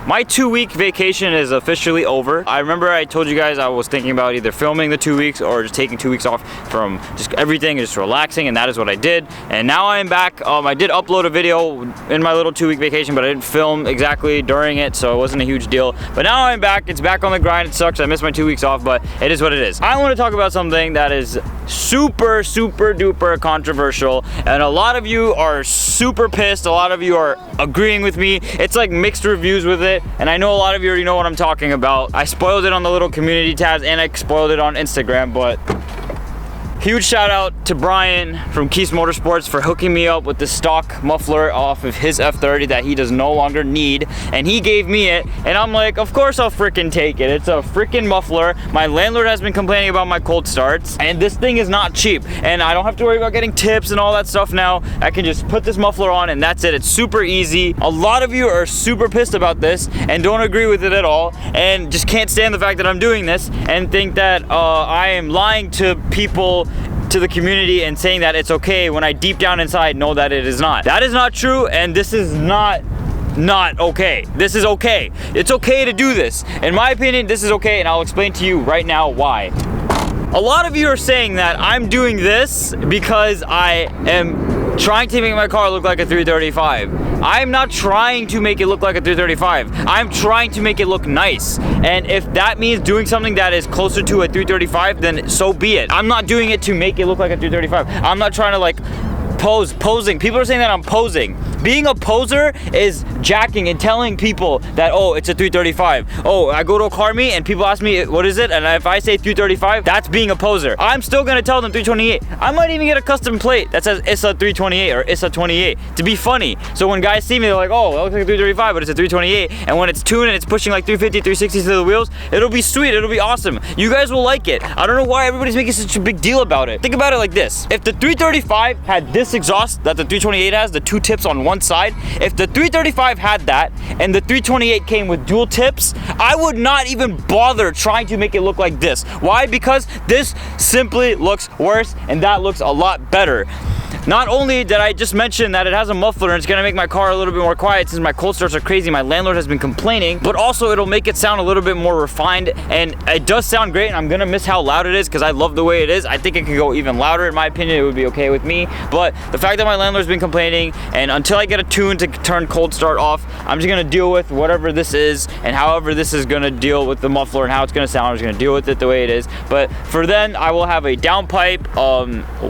My 2-week vacation is officially over. I remember I told you guys I was thinking about either filming the 2 weeks or just taking 2 weeks off from just everything and just relaxing, and that is what I did. And now I am back. I did upload a video in my little 2-week vacation, but I didn't film exactly during it, so it wasn't a huge deal. But now I'm back. It's back on the grind. It sucks. I missed my 2 weeks off, but it is what it is. I want to talk about something that is super duper controversial, and a lot of you are super pissed. A lot of you are agreeing with me. It's like mixed reviews with it, and I know a lot of you already know what I'm talking about. I spoiled it on the little community tabs, and I spoiled it on Instagram, but huge shout out to Brian from Keith Motorsports for hooking me up with the stock muffler off of his F30 that he does no longer need, and he gave me it, and I'm like, of course I'll freaking take it. It's a freaking muffler. My landlord has been complaining about my cold starts, and this thing is not cheap, and I don't have to worry about getting tips and all that stuff now. I can just put this muffler on and that's it. It's super easy. A lot of you are super pissed about this and don't agree with it at all, and just can't stand the fact that I'm doing this and think that I am lying to people, to the community, and saying that it's okay when I deep down inside know that it is not. That is not true, and this is not okay. This is okay. It's okay to do this. In my opinion, this is okay, and I'll explain to you right now why. A lot of you are saying that I'm doing this because I am trying to make my car look like a 335. I'm not trying to make it look like a 335. I'm trying to make it look nice. And if that means doing something that is closer to a 335, then so be it. I'm not doing it to make it look like a 335. I'm not trying to like posing. People are saying that I'm posing. Being a poser is jacking and telling people that, oh, it's a 335. Oh, I go to a car meet and people ask me, what is it? And if I say 335, that's being a poser. I'm still gonna tell them 328. I might even get a custom plate that says ISA 328 or ISA 28 to be funny. So when guys see me, they're like, oh, it looks like a 335, but it's a 328. And when it's tuned and it's pushing like 350, 360 to the wheels, it'll be sweet. It'll be awesome. You guys will like it. I don't know why everybody's making such a big deal about it. Think about it like this. If the 335 had this exhaust that the 328 has, the two tips on one side, if the 335 had that and the 328 came with dual tips, I would not even bother trying to make it look like this. Why? Because this simply looks worse and that looks a lot better. Not only did I just mention that it has a muffler and it's gonna make my car a little bit more quiet since my cold starts are crazy, my landlord has been complaining, but also it'll make it sound a little bit more refined, and it does sound great, and I'm gonna miss how loud it is because I love the way it is. I think it could go even louder. In my opinion, it would be okay with me, but the fact that my landlord's been complaining, and until I get a tune to turn cold start off, I'm just gonna deal with whatever this is, and however this is gonna deal with the muffler and how it's gonna sound, I'm just gonna deal with it the way it is. But for then, I will have a downpipe,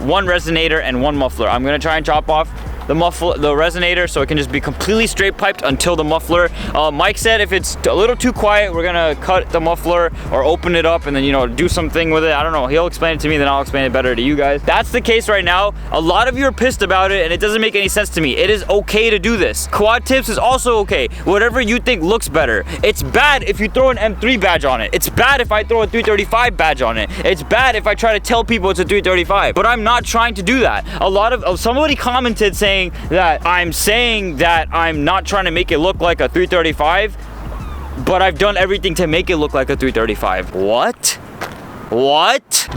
one resonator, and one muffler. I'm gonna try and chop off the resonator so it can just be completely straight piped until the muffler. Mike said if it's a little too quiet, we're gonna cut the muffler or open it up and then, you know, do something with it. I don't know. He'll explain it to me, then I'll explain it better to you guys. That's the case right now. A lot of you are pissed about it and it doesn't make any sense to me. It is okay to do this. Quad tips is also okay. Whatever you think looks better. It's bad if you throw an M3 badge on it. It's bad if I throw a 335 badge on it. It's bad if I try to tell people it's a 335. But I'm not trying to do that. Somebody commented saying that I'm not trying to make it look like a 335, but I've done everything to make it look like a 335. What?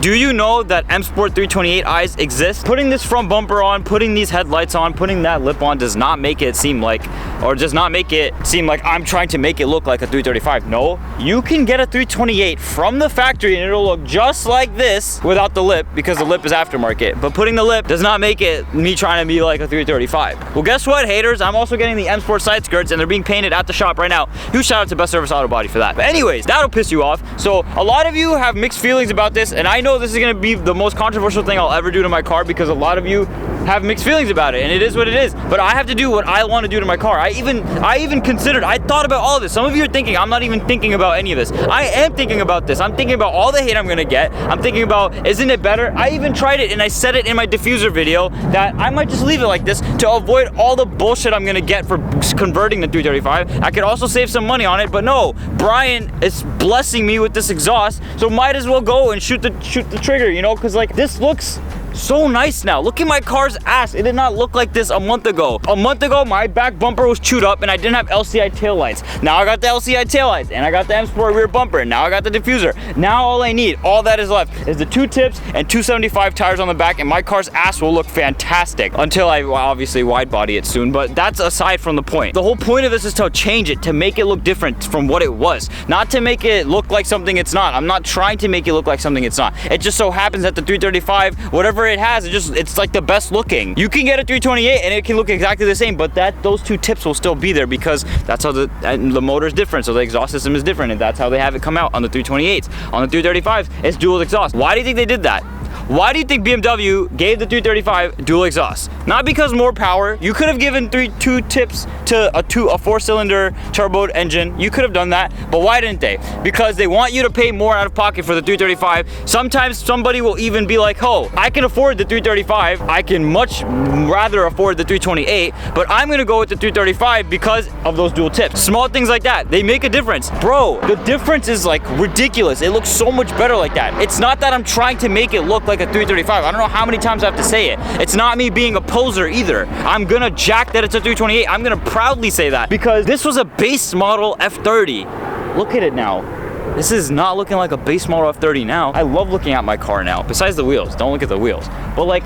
Do you know that M Sport 328 eyes exist? Putting this front bumper on, putting these headlights on, putting that lip on does not make it seem like, I'm trying to make it look like a 335. No, you can get a 328 from the factory and it'll look just like this without the lip, because the lip is aftermarket. But putting the lip does not make it me trying to be like a 335. Well, guess what, haters? I'm also getting the M Sport side skirts and they're being painted at the shop right now. Huge shout out to Best Service Auto Body for that. But anyways, that'll piss you off. So a lot of you have mixed feelings about this, and I know this is going to be the most controversial thing I'll ever do to my car because a lot of you have mixed feelings about it, and it is what it is. But I have to do what I want to do to my car. I thought about all of this. Some of you are thinking I'm not even thinking about any of this. I am thinking about this. I'm thinking about all the hate I'm gonna get. I'm thinking about, isn't it better? I even tried it and I said it in my diffuser video that I might just leave it like this to avoid all the bullshit I'm gonna get for converting the 335. I could also save some money on it, but no, Brian is blessing me with this exhaust, so might as well go and shoot the trigger, you know, because like this looks so nice now. Look at my car's ass. It did not look like this a month ago. A month ago, my back bumper was chewed up and I didn't have LCI taillights. Now I got the LCI taillights and I got the M Sport rear bumper. And now I got the diffuser. Now all I need, all that is left, is the 2 tips and 275 tires on the back, and my car's ass will look fantastic until I obviously wide body it soon. But that's aside from the point. The whole point of this is to change it, to make it look different from what it was, not to make it look like something it's not. I'm not trying to make it look like something it's not. It just so happens that the 335, whatever it has, it's like the best looking. You can get a 328 and it can look exactly the same, but those 2 tips will still be there because that's how the motor is different, so the exhaust system is different, and that's how they have it come out on the 328s. On the 335s, it's dual exhaust. Why do you think they did that? Why do you think BMW gave the 335 dual exhaust? Not because more power. You could have given 2 tips to a 4-cylinder turbo engine. You could have done that, but why didn't they? Because they want you to pay more out of pocket for the 335. Sometimes somebody will even be like, oh, I can afford the 335. I can much rather afford the 328, but I'm gonna go with the 335 because of those dual tips. Small things like that, they make a difference. Bro, the difference is like ridiculous. It looks so much better like that. It's not that I'm trying to make it look like a 335. I don't know how many times I have to say it. It's not me being a poser either. I'm gonna jack that it's a 328. I'm gonna proudly say that because this was a base model F30. Look at it now. This is not looking like a base model F30 now. I love looking at my car now. Besides the wheels, don't look at the wheels. But like,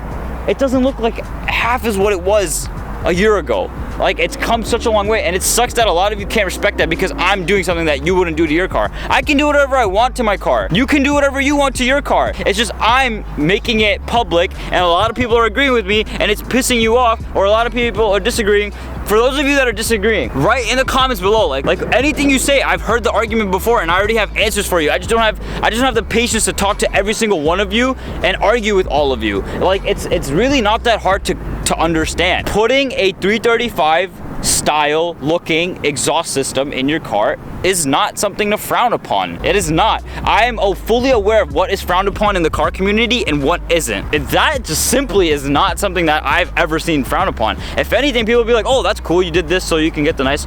it doesn't look like half as what it was a year ago. Like, it's come such a long way, and it sucks that a lot of you can't respect that because I'm doing something that you wouldn't do to your car. I can do whatever I want to my car. You can do whatever you want to your car. It's just I'm making it public, and a lot of people are agreeing with me, and it's pissing you off, or a lot of people are disagreeing. For those of you that are disagreeing, write in the comments below. Like anything you say, I've heard the argument before, and I already have answers for you. I just don't have the patience to talk to every single one of you and argue with all of you. Like, it's really not that hard to understand. Putting a 335 style looking exhaust system in your car is not something to frown upon. It is not. I am fully aware of what is frowned upon in the car community and what isn't. And that just simply is not something that I've ever seen frowned upon. If anything, people will be like, oh, that's cool, you did this so you can get the nice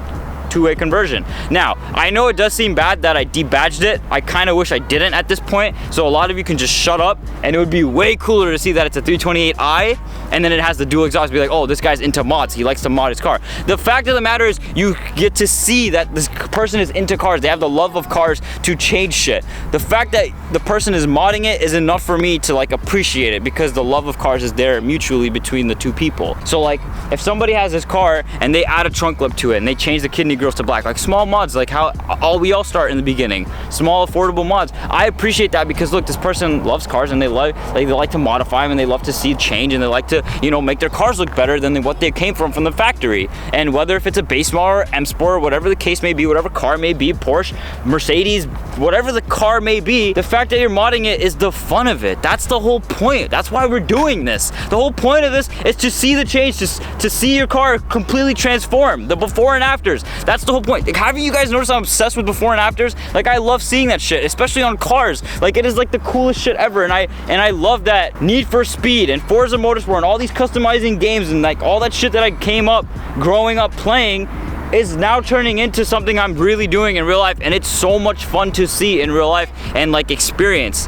two-way conversion. Now, I know it does seem bad that I debadged it. I kind of wish I didn't at this point, so a lot of you can just shut up, and it would be way cooler to see that it's a 328i and then it has the dual exhaust. Be like, oh, this guy's into mods, he likes to mod his car. The fact of the matter is, you get to see that this person is into cars. They have the love of cars to change shit. The fact that the person is modding it is enough for me to like appreciate it, because the love of cars is there mutually between the two people. So like, if somebody has this car and they add a trunk lip to it and they change the kidney grills to black, like small mods, like how we all start in the beginning, small affordable mods, I appreciate that, because look, this person loves cars and they like to modify them, and they love to see change, and they like to, you know, make their cars look better than what they came from the factory. And whether if it's a base model or M Sport or whatever the case may be, whatever car may be, Porsche, Mercedes, whatever the car may be, the fact that you're modding it is the fun of it. That's the whole point. That's why we're doing this. The whole point of this is to see the change, to see your car completely transform, the before and afters. That's the whole point. Like, haven't you guys noticed I'm obsessed with before and afters? Like, I love seeing that shit, especially on cars. Like, it is like the coolest shit ever, and I love that Need for Speed and Forza Motorsport and all these customizing games and like all that shit that I came up growing up playing is now turning into something I'm really doing in real life, and it's so much fun to see in real life and like experience.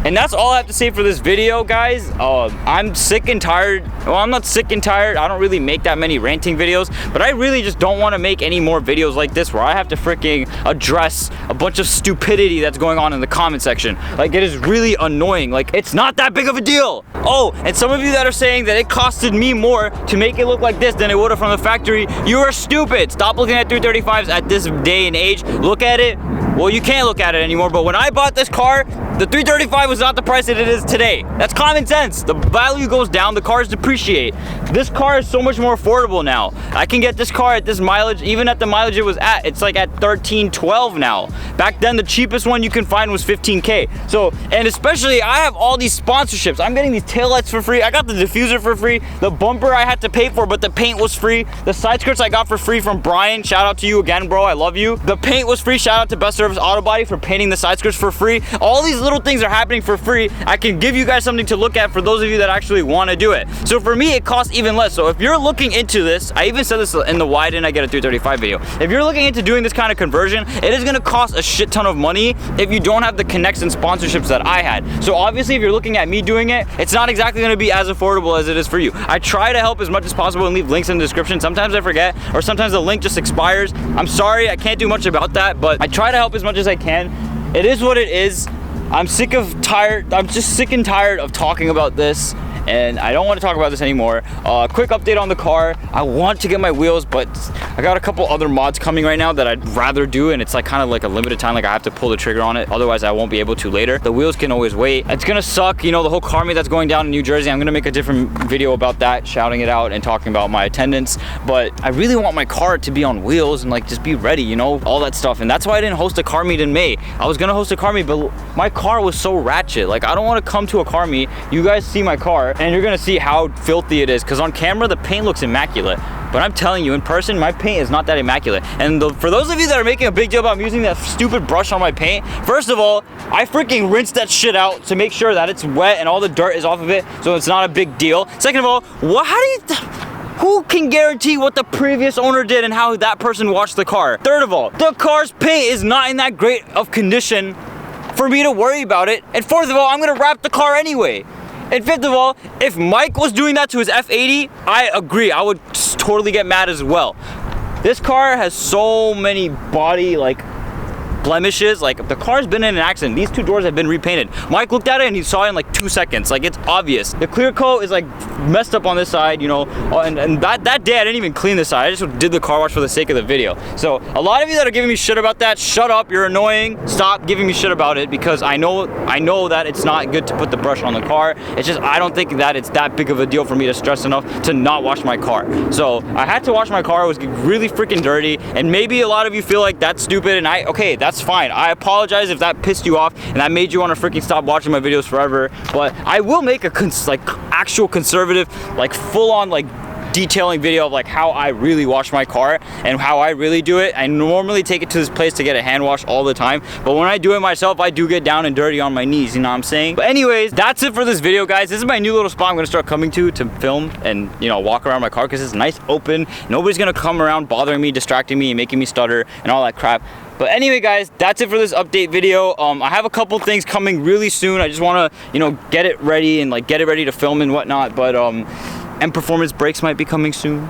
And that's all I have to say for this video, guys. I'm sick and tired. Well, I'm not sick and tired. I don't really make that many ranting videos, but I really just don't want to make any more videos like this where I have to freaking address a bunch of stupidity that's going on in the comment section. Like, it is really annoying. Like, it's not that big of a deal. Oh, and some of you that are saying that it costed me more to make it look like this than it would have from the factory, you are stupid. Stop looking at 335s at this day and age. Look at it. Well, you can't look at it anymore, but when I bought this car, the 335 was not the price that it is today. That's common sense. The value goes down, the cars depreciate. This car is so much more affordable now. I can get this car at this mileage, even at the mileage it was at, it's like at 13-12 now. Back then, the cheapest one you can find was 15K. So, and especially, I have all these sponsorships. I'm getting these taillights for free. I got the diffuser for free. The bumper I had to pay for, but the paint was free. The side skirts I got for free from Brian. Shout out to you again, bro. I love you. The paint was free. Shout out to Best Service Auto Body for painting the side skirts for free. All these little little things are happening for free, I can give you guys something to look at for those of you that actually want to do it. So for me, it costs even less. So if you're looking into this, I even said this in the why didn't I get a 335 video. If you're looking into doing this kind of conversion, it is going to cost a shit ton of money if you don't have the connects and sponsorships that I had. So obviously, if you're looking at me doing it, it's not exactly going to be as affordable as it is for you. I try to help as much as possible and leave links in the description. Sometimes I forget, or sometimes the link just expires. I'm sorry, I can't do much about that, but I try to help as much as I can. It is what it is. I'm just sick and tired of talking about this, and I don't want to talk about this anymore. Quick update on the car. I want to get my wheels, but I got a couple other mods coming right now that I'd rather do, and it's like kind of like a limited time, like I have to pull the trigger on it, otherwise I won't be able to later. The wheels can always wait. It's gonna suck, you know, the whole car meet that's going down in New Jersey. I'm gonna make a different video about that, shouting it out and talking about my attendance, but I really want my car to be on wheels and like just be ready, you know, all that stuff. And that's why I didn't host a car meet in May. I was gonna host a car meet, but my car was so ratchet. Like, I don't want to come to a car meet, you guys see my car and you're gonna see how filthy it is, because on camera the paint looks immaculate, but I'm telling you, in person my paint is not that immaculate. And for those of you that are making a big deal about using that stupid brush on my paint, first of all, I freaking rinsed that shit out to make sure that it's wet and all the dirt is off of it, so it's not a big deal. Second of all, who can guarantee what the previous owner did and how that person washed the car? Third of all, the car's paint is not in that great of condition for me to worry about it. And fourth of all, I'm gonna wrap the car anyway. And fifth of all, if Mike was doing that to his F80, I agree, I would totally get mad as well. This car has so many body blemishes. Like, the car's been in an accident. These two doors have been repainted. Mike looked at it and he saw it in like 2 seconds. Like, it's obvious. The clear coat is like messed up on this side, you know, and that day I didn't even clean this side. I just did the car wash for the sake of the video. So a lot of you that are giving me shit about that, shut up, you're annoying. Stop giving me shit about it, because I know that it's not good to put the brush on the car. It's just, I don't think that it's that big of a deal for me to stress enough to not wash my car. So I had to wash my car. It was really freaking dirty, and maybe a lot of you feel like that's stupid, and okay, that's fine. I apologize if that pissed you off and that made you want to freaking stop watching my videos forever, but I will make a actual conservative, like full-on detailing video of like how I really wash my car and how I really do it. I normally take it to this place to get a hand wash all the time, but when I do it myself, I do get down and dirty on my knees, you know what I'm saying? But anyways, that's it for this video, guys. This is my new little spot I'm gonna start coming to film and, you know, walk around my car, because it's nice, open. Nobody's gonna come around bothering me, distracting me, and making me stutter and all that crap. But anyway, guys, that's it for this update video. I have a couple things coming really soon. I just want to, you know, get it ready and get it ready to film and whatnot. But and performance brakes might be coming soon.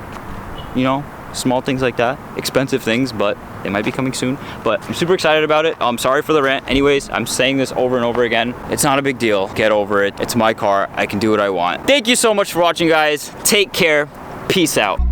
You know, small things like that, expensive things, but they might be coming soon. But I'm super excited about it. I'm sorry for the rant. Anyways, I'm saying this over and over again. It's not a big deal. Get over it. It's my car. I can do what I want. Thank you so much for watching, guys. Take care. Peace out.